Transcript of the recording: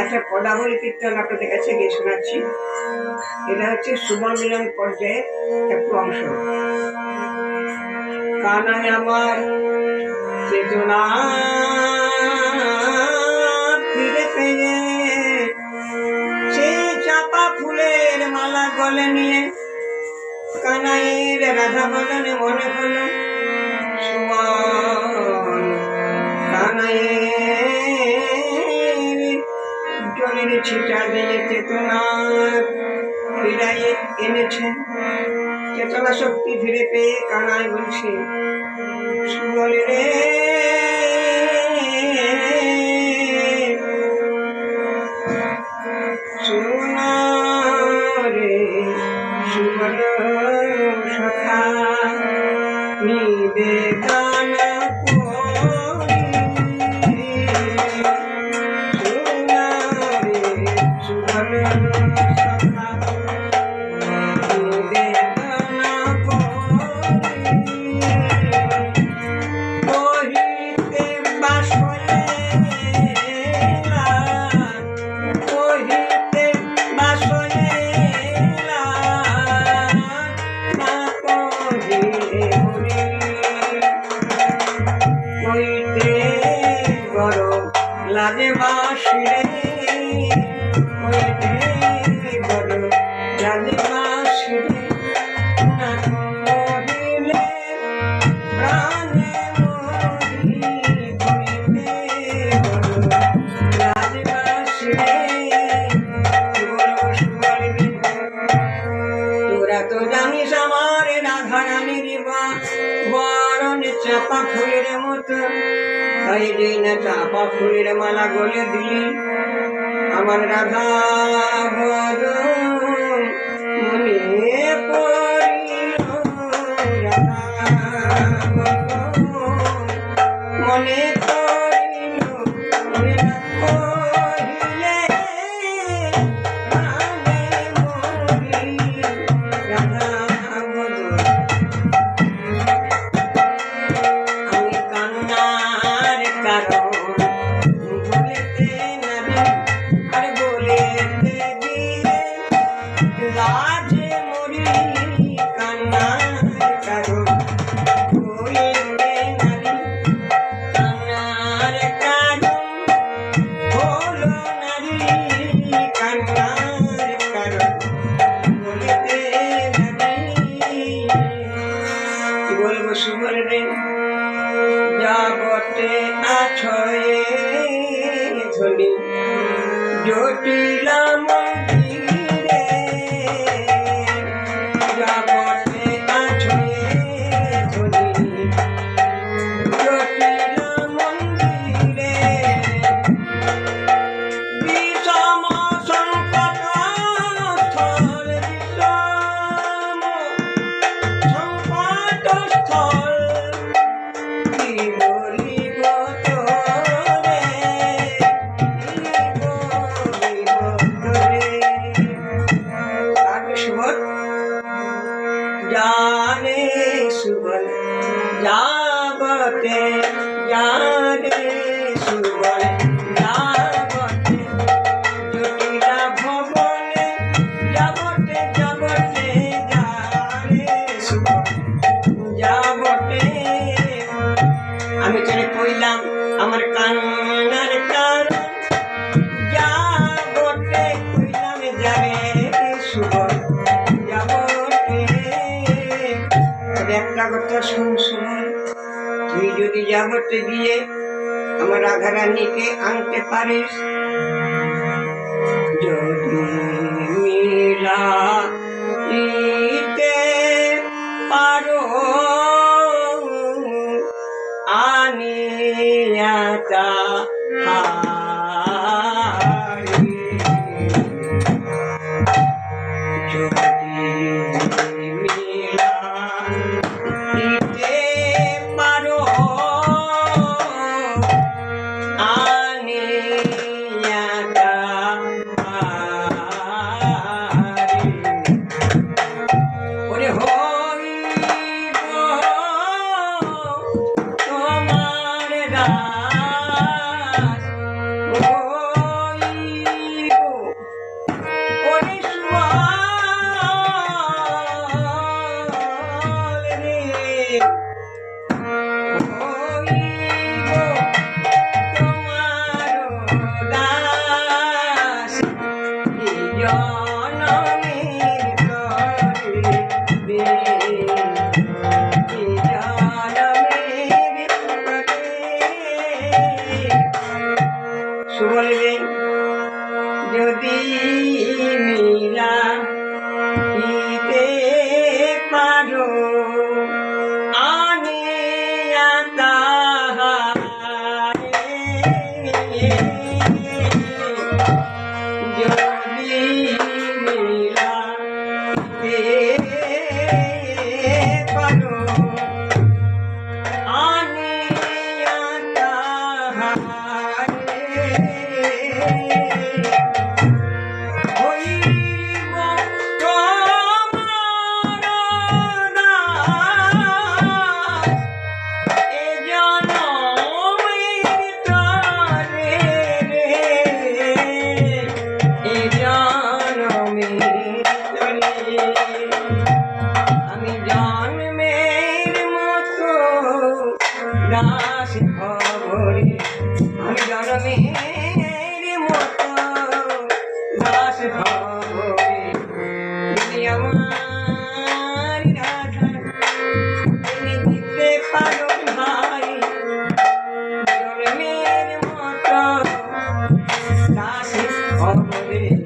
একটা পদাবলী কীর্তন আপনাদের কাছে গিয়ে শোনাচ্ছি। এটা হচ্ছে সুবল মিলন পর্যায়ের একটু অংশ। কানাই আমার চেতনা ফিরে পেয়ে সেই চাপা ফুলের মালা গলে নিয়ে কানাইয়ের রাধা বদনে মনে হলো সুমন কানাইয়ের জলের ছিটা দিয়ে চেতনা ফিরাইয়ে এনেছেন। চেতনা শক্তি ফিরে পেয়ে কানাই বলছে সুবল রে সুনা রে সুবল সখা নিবেদন সুনা রে সুবল সখা নিবেদন কহিতে বাসলে কহিতে বাসলে না কহিলে কইতে বড় লাগে বাসিরে কইতে বড় লাগে বাসিরে না কহিলে প্রাণে মরি কইতে বড় লাগে বাসিরে তোরা তো জানিস আমার রাধারানীর বরণ চাপা ফুলের মতো, তাই যেই না চাপা ফুলের মালা গলে দিলি আমার রাধা বদন মনে পড়িল রাধা বদন মনে পড়িল কহিলে প্রাণে মরি রাধা বদন। আমি কান্নার কারণ বলেতে নাবি আর বলেতে গিয়ে লাজে মরি কান্নার কারণ বলেতে নাবি কান্নার কারণ হলো নারী কান্নার কারণ বলেতে নাবি। কি বলবো সুবল রে যাবতে আছয়ে ধনি জটিলা মন্দিরে যাবতে আছয়ে ধনি জটিলা মন্দিরে বিষম সংকট স্থল বিষম সংকট স্থল কি বলিব তোরে কি বলিব তোরে। তাকে সুবল জানে সুবল যাবতে জানে সুবল যাবতে জটিলা ভবনে যাবতে যাবতে জানে সুবল যাবতে। আমি তোরে কইলাম আমার কান্নার কারণ যাবতে কইলাম যাবে সুবল যাবতে। তবে একটা কথা শুন সুবল, তুই যদি যাবতে গিয়ে আমার রাধারানীকে আনতে পারিস, যদি মিলাইতে পারো আনিয়াতা হারি, যদি মিলাইতে পারো আনিয়াতা জনমের তরে বলবে যদি মিলা দিতে পারো আনে যদি মিলা পারো আনে আমি জন্মের মতো দাস খবরে আমি জন্মের মতো দাস খবরে যদি আমার রাধা তুমি দিতে পারো ভাই জন্মের মতো দাস খবরে